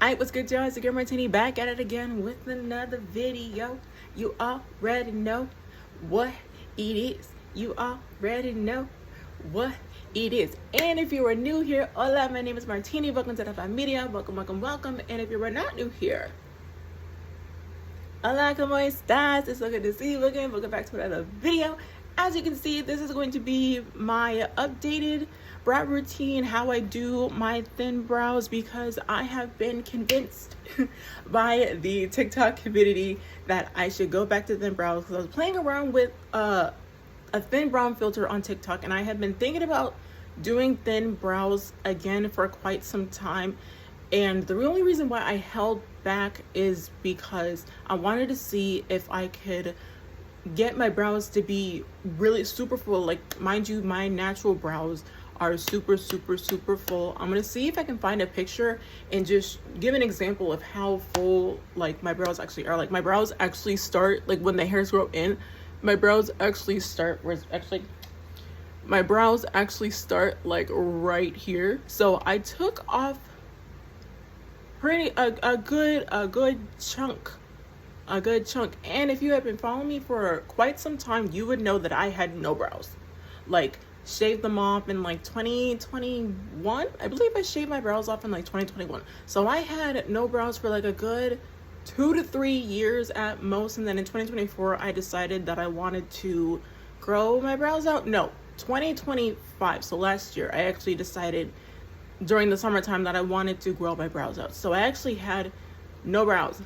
Alright, what's good, y'all? It's your girl Martini back at it again with another video. You already know what it is. You already know what it is. And if you are new here, hola, my name is Martini. Welcome to the familia. Welcome, welcome, welcome. And if you are not new here, hola, como estas? It's so good to see you again. Welcome back to another video. As you can see, this is going to be my updated brow routine, how I do my thin brows, because I have been convinced by the TikTok community that I should go back to thin brows, because I was playing around with a thin brow filter on TikTok, and I have been thinking about doing thin brows again for quite some time. And the only reason why I held back is because I wanted to see if I could get my brows to be really super full. Like, mind you, my natural brows are super full. I'm gonna see if I can find a picture and just give an example of how full like my brows actually are. Like, my brows actually start, like when the hairs grow in, my brows actually start my brows actually start like right here. So I took off a good chunk. And if you have been following me for quite some time, you would know that I had no brows. Like, shaved them off in like 2021. I believe I shaved my brows off in like 2021. So I had no brows for like a good 2 to 3 years at most. And then in 2024, I decided that I wanted to grow my brows out. No, 2025. So last year, I actually decided during the summertime that I wanted to grow my brows out. So I actually had no brows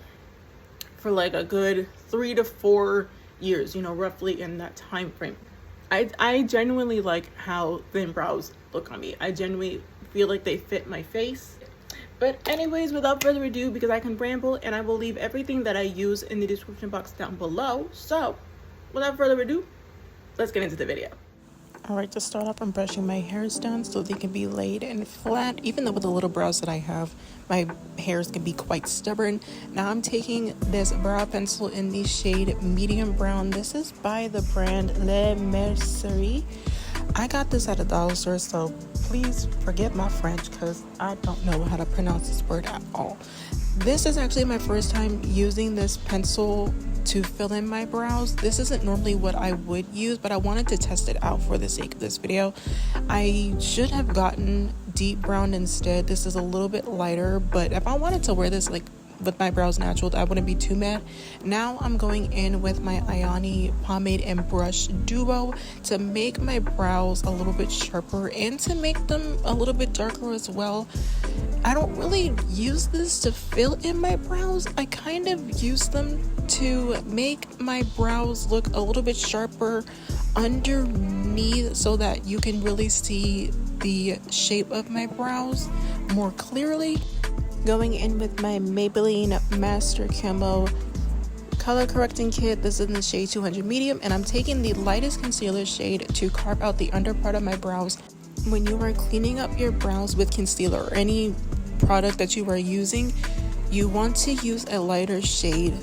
for like a good 3 to 4 years, you know, roughly in that time frame. I genuinely like how thin brows look on me. I genuinely feel like they fit my face. But anyways, without further ado, because I can ramble, and I will leave everything that I use in the description box down below. So without further ado, let's get into the video. Alright, to start off, I'm brushing my hairs down so they can be laid and flat. Even though with the little brows that I have, my hairs can be quite stubborn. Now I'm taking this brow pencil in the shade medium brown. This is by the brand Mercerie. I got this at a dollar store, so please forget my French because I don't know how to pronounce this word at all. This is actually my first time using this pencil to fill in my brows. This isn't normally what I would use, but I wanted to test it out for the sake of this video. I should have gotten deep brown instead. This is a little bit lighter, but if I wanted to wear this like with my brows natural, I wouldn't be too mad. Now I'm going in with my Ioni pomade and brush duo to make my brows a little bit sharper and to make them a little bit darker as well. I don't really use this to fill in my brows. I kind of use them to make my brows look a little bit sharper underneath so that you can really see the shape of my brows more clearly. Going in with my Maybelline Master Camo color correcting kit. This is in the shade 200 medium, and I'm taking the lightest concealer shade to carve out the under part of my brows. When you are cleaning up your brows with concealer or any product that you are using, you want to use a lighter shade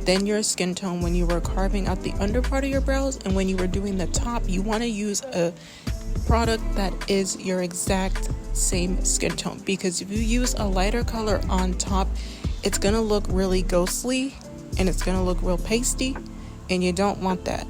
than your skin tone when you are carving out the under part of your brows. And when you are doing the top, you want to use a product that is your exact same skin tone, because if you use a lighter color on top, it's gonna look really ghostly and it's gonna look real pasty, and you don't want that.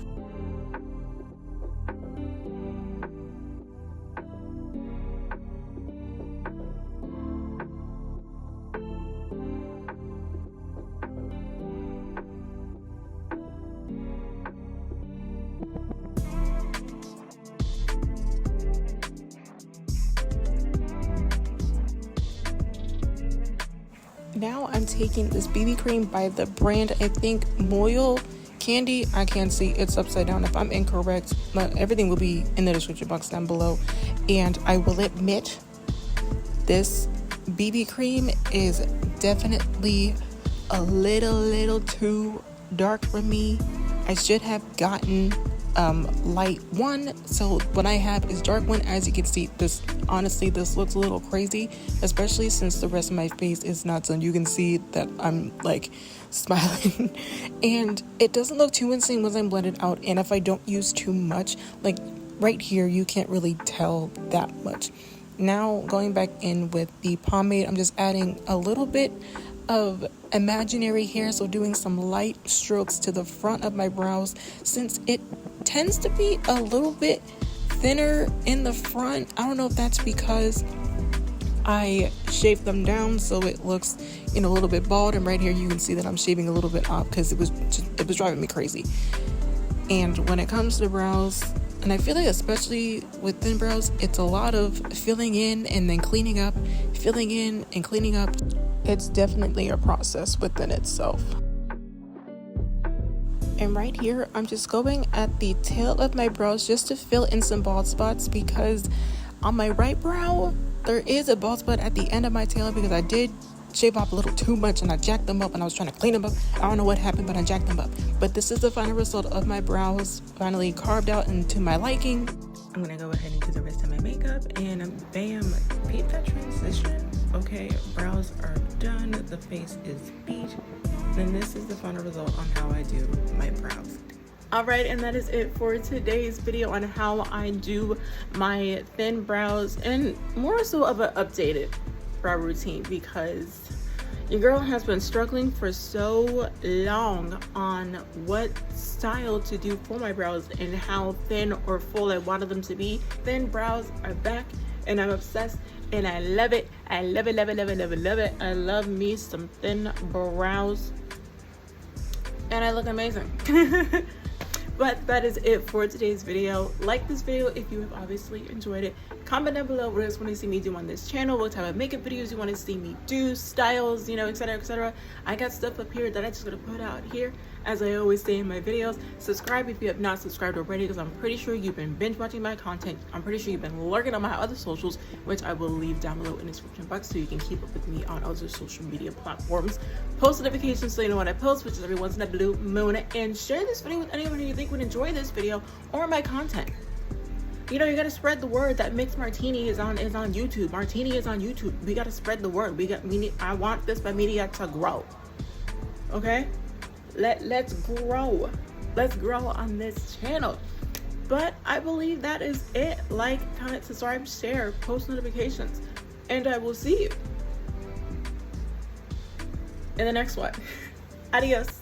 Now I'm taking this BB cream by the brand, I think Moyo Candy. I can't see, it's upside down. If I'm incorrect, everything will be in the description box down below. And I will admit, this BB cream is definitely a little too dark for me. I should have gotten light one, so what I have is dark one. As you can see, this honestly, this looks a little crazy, especially since the rest of my face is not done. You can see that I'm like smiling and it doesn't look too insane once I'm blended out. And if I don't use too much, like right here, you can't really tell that much. Now going back in with the pomade, I'm just adding a little bit of imaginary hair, so doing some light strokes to the front of my brows since it tends to be a little bit thinner in the front. I don't know if that's because I shaved them down so it looks, a little bit bald, and right here you can see that I'm shaving a little bit up because it was driving me crazy. And when it comes to the brows, and I feel like especially with thin brows, it's a lot of filling in and then cleaning up, filling in and cleaning up. It's definitely a process within itself. And right here, I'm just going at the tail of my brows just to fill in some bald spots, because on my right brow, there is a bald spot at the end of my tail because I did shave off a little too much and I jacked them up and I was trying to clean them up. I don't know what happened, but I jacked them up. But this is the final result of my brows, finally carved out into my liking. I'm gonna go ahead and do the rest of my makeup, and bam, peep that transition. Okay, brows are done, the face is beat. Then this is the final result on how I do my brows. Alright, and that is it for today's video on how I do my thin brows, and more so of an updated brow routine, because your girl has been struggling for so long on what style to do for my brows and how thin or full I wanted them to be. Thin brows are back and I'm obsessed and I love it. I love it, love it, love it, love it, love it. I love me some thin brows and I look amazing. But that is it for today's video. Like this video if you have obviously enjoyed it. Comment down below what else you want to see me do on this channel, what type of makeup videos you want to see me do, styles, etc, etc. I got stuff up here that I just gotta put out here, as I always say in my videos. Subscribe if you have not subscribed already, because I'm pretty sure you've been binge watching my content. I'm pretty sure you've been lurking on my other socials, which I will leave down below in the description box so you can keep up with me on other social media platforms. Post notifications so you know when I post, which is every once in a blue moon, and share this video with anyone who you think would enjoy this video or my content. You gotta spread the word that Mixed Martini is on YouTube. Martini is on YouTube. We gotta spread the word. I want this media to grow. Okay? Let's grow. Let's grow on this channel. But I believe that is it. Like, comment, subscribe, share, post notifications, and I will see you in the next one. Adios.